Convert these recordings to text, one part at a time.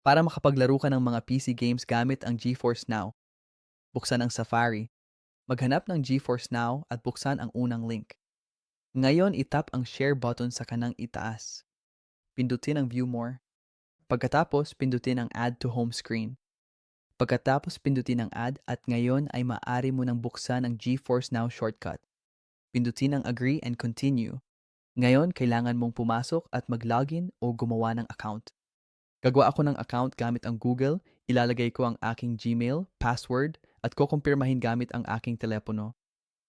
Para makapaglaro ka ng mga PC games gamit ang GeForce Now, buksan ang Safari. Maghanap ng GeForce Now at buksan ang unang link. Ngayon, itap ang share button sa kanang itaas. Pindutin ang view more. Pagkatapos, pindutin ang add to home screen. Pagkatapos, pindutin ang add at ngayon ay maaari mo nang buksan ang GeForce Now shortcut. Pindutin ang agree and continue. Ngayon, kailangan mong pumasok at mag-login o gumawa ng account. Gagawa ako ng account gamit ang Google, ilalagay ko ang aking Gmail, password, at kukumpirmahin gamit ang aking telepono.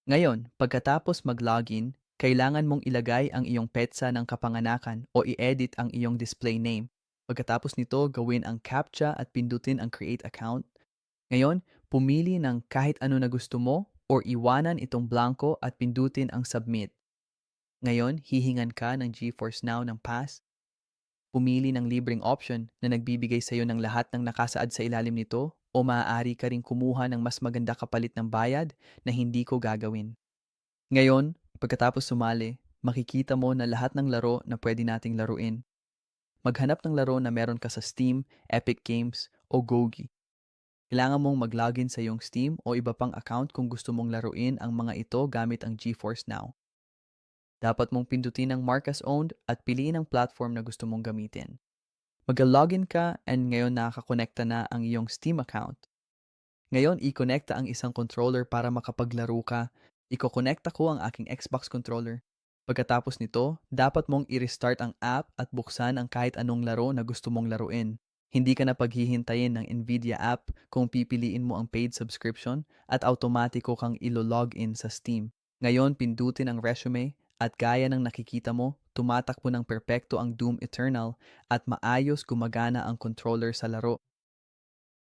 Ngayon, pagkatapos mag-login, kailangan mong ilagay ang iyong petsa ng kapanganakan o i-edit ang iyong display name. Pagkatapos nito, gawin ang CAPTCHA at pindutin ang create account. Ngayon, pumili ng kahit ano na gusto mo or iwanan itong blanco at pindutin ang submit. Ngayon, hihingan ka ng GeForce Now ng pass. Pumili ng libreng option na nagbibigay sa iyo ng lahat ng nakasaad sa ilalim nito o maaari ka ring kumuha ng mas maganda kapalit ng bayad na hindi ko gagawin. Ngayon, pagkatapos sumali, makikita mo na lahat ng laro na pwede nating laruin. Maghanap ng laro na meron ka sa Steam, Epic Games o GOGI. Kailangan mong mag-login sa iyong Steam o iba pang account kung gusto mong laruin ang mga ito gamit ang GeForce Now. Dapat mong pindutin ang Mark as Owned at piliin ang platform na gusto mong gamitin. Mag-login ka and ngayon nakakonekta na ang iyong Steam account. Ngayon, i-connecta ang isang controller para makapaglaro ka. Iko-connecta ko ang aking Xbox controller. Pagkatapos nito, dapat mong i-restart ang app at buksan ang kahit anong laro na gusto mong laruin. Hindi ka na paghihintayin ng Nvidia app kung pipiliin mo ang paid subscription at automatiko kang ilo-login sa Steam. Ngayon, pindutin ang resume at gaya ng nakikita mo, tumatakbo ng perpekto ang Doom Eternal at maayos gumagana ang controller sa laro.